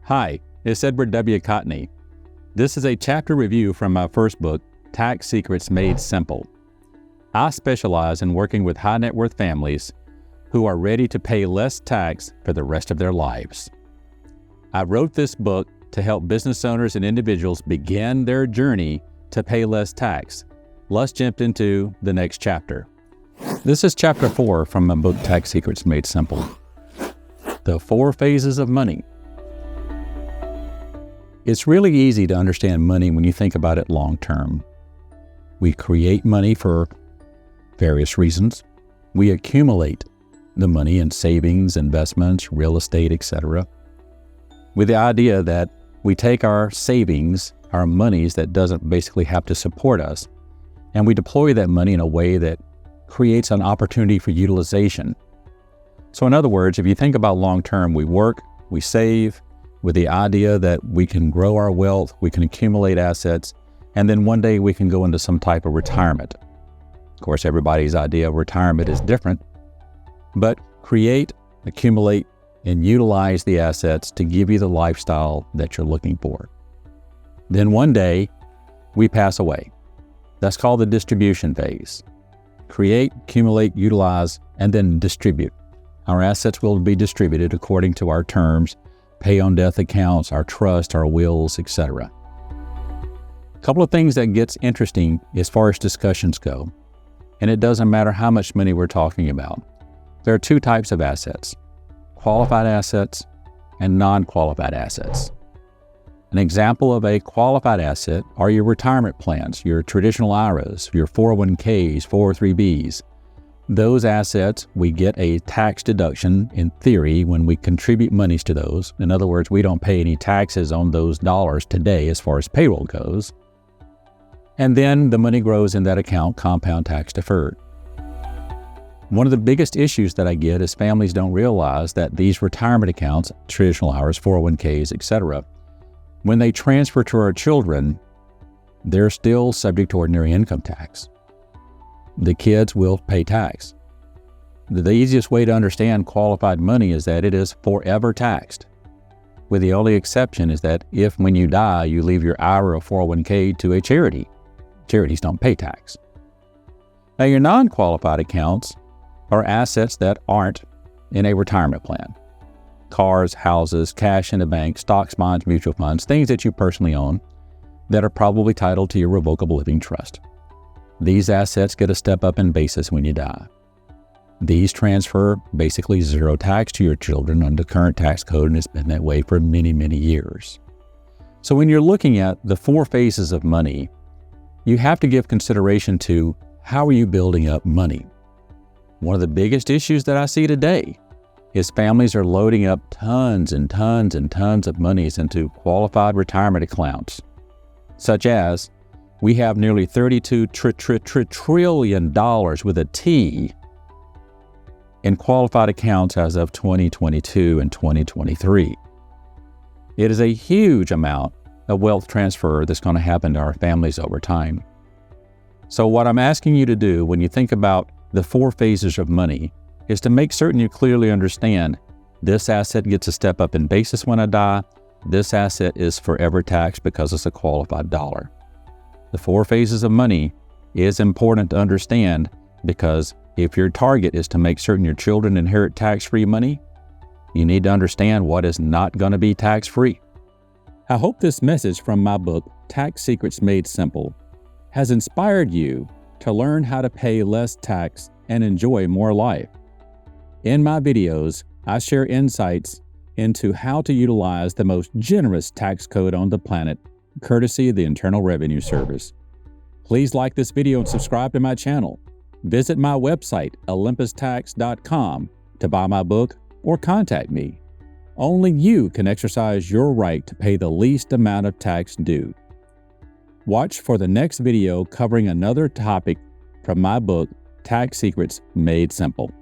Hi, it's Edward W. Cotney. This is a chapter review from my first book, Tax Secrets Made Simple. I specialize in working with high net worth families who are ready to pay less tax for the rest of their lives. I wrote this book to help business owners and individuals begin their journey to pay less tax. Let's jump into the next chapter. This is chapter 4 from my book, Tax Secrets Made Simple. The 4 phases of money. It's really easy to understand money when you think about it long term. We create money for various reasons. We accumulate the money in savings, investments, real estate, etc., with the idea that we take our savings, our monies that doesn't basically have to support us, and we deploy that money in a way that creates an opportunity for utilization. So in other words, if you think about long term, we work, we save, with the idea that we can grow our wealth, we can accumulate assets, and then one day we can go into some type of retirement. Of course, everybody's idea of retirement is different, but create, accumulate, and utilize the assets to give you the lifestyle that you're looking for. Then one day, we pass away. That's called the distribution phase. Create, accumulate, utilize, and then distribute. Our assets will be distributed according to our terms, pay on death accounts, our trust, our wills, etc. A couple of things that gets interesting as far as discussions go, and it doesn't matter how much money we're talking about. There are 2 types of assets, qualified assets and non-qualified assets. An example of a qualified asset are your retirement plans, your traditional IRAs, your 401ks, 403bs. Those assets, we get a tax deduction in theory when we contribute monies to those. In other words, we don't pay any taxes on those dollars today as far as payroll goes. And then the money grows in that account, compound tax deferred. One of the biggest issues that I get is families don't realize that these retirement accounts, traditional IRAs, 401ks, etc., when they transfer to our children, they're still subject to ordinary income tax. The kids will pay tax. The easiest way to understand qualified money is that it is forever taxed, with the only exception is that if when you die, you leave your IRA or 401k to a charity. Charities don't pay tax. Now, your non-qualified accounts are assets that aren't in a retirement plan. Cars, houses, cash in the bank, stocks, bonds, mutual funds, things that you personally own that are probably titled to your revocable living trust. These assets get a step up in basis when you die. These transfer basically zero tax to your children under the current tax code, and it's been that way for many, many years. So when you're looking at the 4 phases of money, you have to give consideration to how are you building up money. One of the biggest issues that I see today is families are loading up tons and tons and tons of monies into qualified retirement accounts, such as we have nearly $32 trillion with a T in qualified accounts as of 2022 and 2023. It is a huge amount of wealth transfer that's going to happen to our families over time. So what I'm asking you to do when you think about the 4 phases of money is to make certain you clearly understand this asset gets a step up in basis when I die. This asset is forever taxed because it's a qualified dollar. The 4 phases of money is important to understand because if your target is to make certain your children inherit tax-free money, you need to understand what is not going to be tax-free. I hope this message from my book, Tax Secrets Made Simple, has inspired you to learn how to pay less tax and enjoy more life. In my videos, I share insights into how to utilize the most generous tax code on the planet, courtesy of the Internal Revenue Service. Please like this video and subscribe to my channel. Visit my website, olympustax.com, to buy my book or contact me. Only you can exercise your right to pay the least amount of tax due. Watch for the next video covering another topic from my book, Tax Secrets Made Simple.